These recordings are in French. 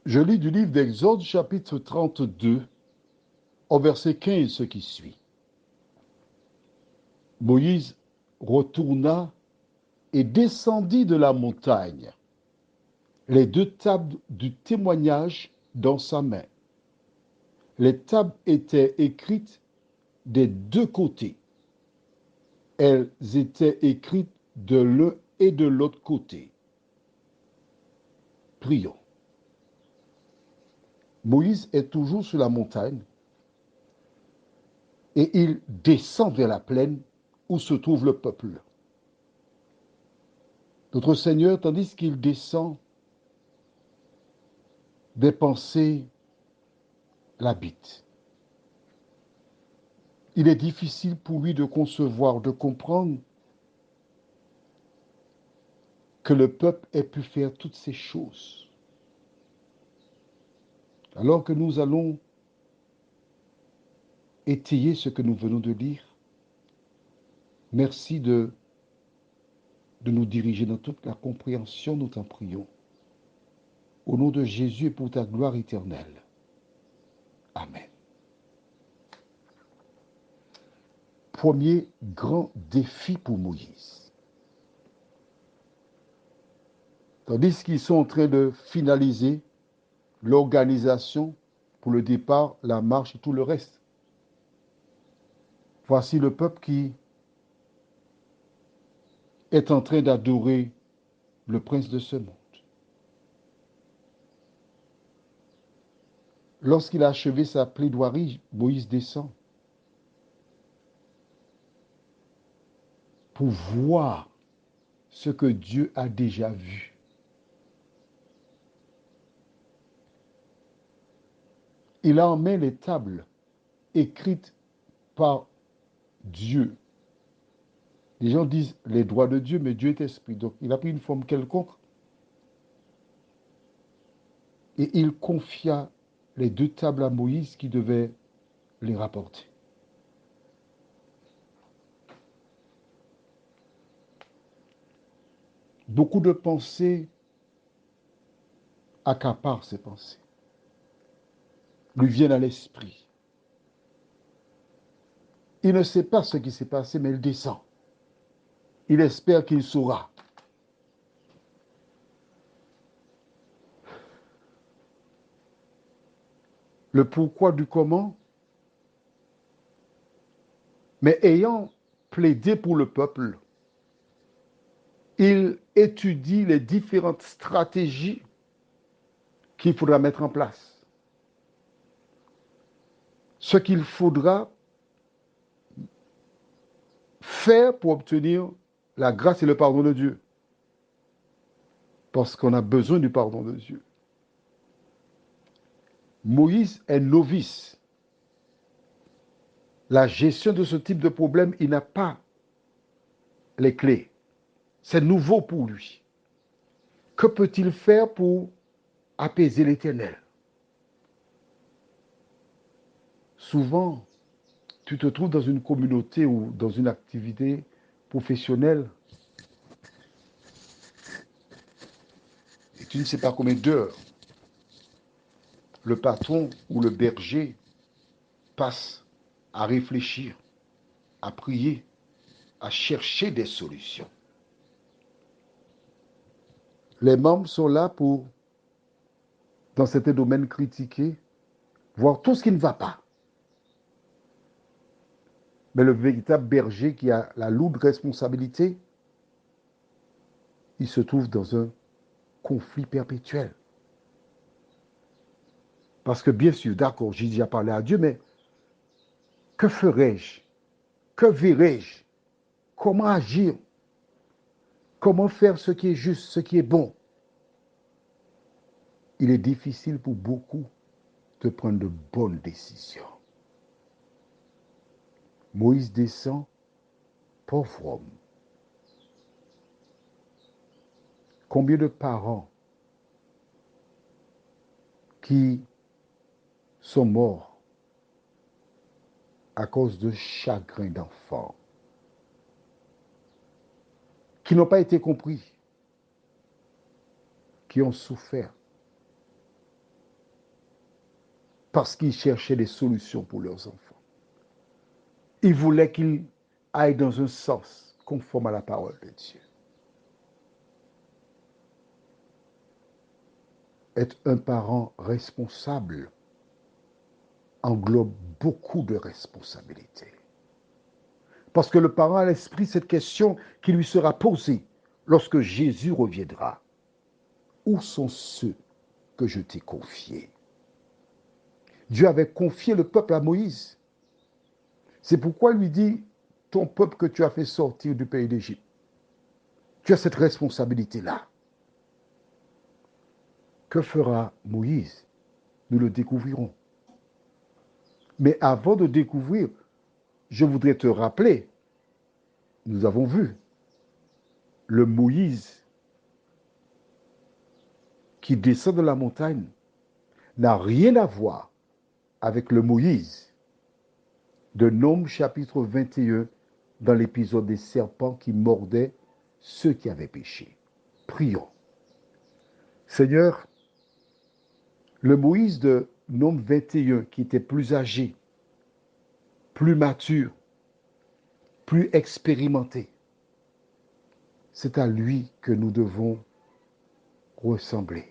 Je lis du livre d'Exode, chapitre 32, au verset 15, ce qui suit. Moïse retourna et descendit de la montagne, les deux tables du témoignage dans sa main. Les tables étaient écrites des deux côtés. Elles étaient écrites de l'un et de l'autre côté. Prions. Moïse est toujours sur la montagne et il descend vers la plaine où se trouve le peuple. Notre Seigneur, tandis qu'il descend, des pensées l'habitent. Il est difficile pour lui de concevoir, de comprendre que le peuple ait pu faire toutes ces choses. Alors que nous allons étayer ce que nous venons de lire, merci de nous diriger dans toute la compréhension, nous t'en prions. Au nom de Jésus et pour ta gloire éternelle. Amen. Premier grand défi pour Moïse. Tandis qu'ils sont en train de finaliser l'organisation pour le départ, la marche et tout le reste. Voici le peuple qui est en train d'adorer le prince de ce monde. Lorsqu'il a achevé sa plaidoirie, Moïse descend pour voir ce que Dieu a déjà vu. Il a en main les tables écrites par Dieu. Les gens disent les droits de Dieu, mais Dieu est esprit. Donc il a pris une forme quelconque et il confia les deux tables à Moïse qui devait les rapporter. Beaucoup de pensées accaparent ces pensées, lui viennent à l'esprit. Il ne sait pas ce qui s'est passé, mais il descend. Il espère qu'il saura. Le pourquoi du comment, mais ayant plaidé pour le peuple, il étudie les différentes stratégies qu'il faudra mettre en place. Ce qu'il faudra faire pour obtenir la grâce et le pardon de Dieu. Parce qu'on a besoin du pardon de Dieu. Moïse est novice. La gestion de ce type de problème, il n'a pas les clés. C'est nouveau pour lui. Que peut-il faire pour apaiser l'Éternel? Souvent, tu te trouves dans une communauté ou dans une activité professionnelle et tu ne sais pas combien d'heures le patron ou le berger passe à réfléchir, à prier, à chercher des solutions. Les membres sont là pour, dans certains domaines, critiquer, voir tout ce qui ne va pas. Mais le véritable berger qui a la lourde responsabilité, il se trouve dans un conflit perpétuel. Parce que bien sûr, d'accord, j'ai déjà parlé à Dieu, mais que ferais-je? Que verrais-je? Comment agir? Comment faire ce qui est juste, ce qui est bon? Il est difficile pour beaucoup de prendre de bonnes décisions. Moïse descend, pauvre homme. Combien de parents qui sont morts à cause de chagrin d'enfants, qui n'ont pas été compris, qui ont souffert. parce qu'ils cherchaient des solutions pour leurs enfants. Ils voulaient qu'ils aillent dans un sens conforme à la parole de Dieu. Être un parent responsable englobe beaucoup de responsabilités. Parce que le parent a à l'esprit cette question qui lui sera posée lorsque Jésus reviendra. Où sont ceux que je t'ai confiés? Dieu avait confié le peuple à Moïse. C'est pourquoi il lui dit, ton peuple que tu as fait sortir du pays d'Égypte, tu as cette responsabilité-là. Que fera Moïse? Nous le découvrirons. Mais avant de découvrir, je voudrais te rappeler, nous avons vu le Moïse qui descend de la montagne n'a rien à voir avec le Moïse de Nombres chapitre 21 dans l'épisode des serpents qui mordaient ceux qui avaient péché. Prions. Seigneur, le Moïse de Nombres 21 qui était plus âgé, plus mature, plus expérimenté, c'est à lui que nous devons ressembler.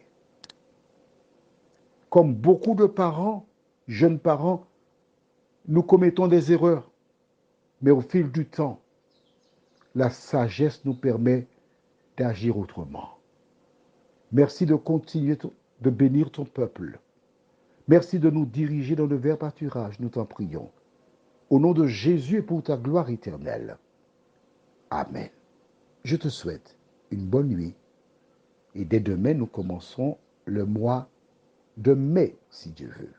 Comme beaucoup de parents, jeunes parents, nous commettons des erreurs, mais au fil du temps, la sagesse nous permet d'agir autrement. Merci de continuer de bénir ton peuple. Merci de nous diriger dans le vert pâturage, nous t'en prions. Au nom de Jésus et pour ta gloire éternelle. Amen. Je te souhaite une bonne nuit et dès demain, nous commencerons le mois de mai, si Dieu veut.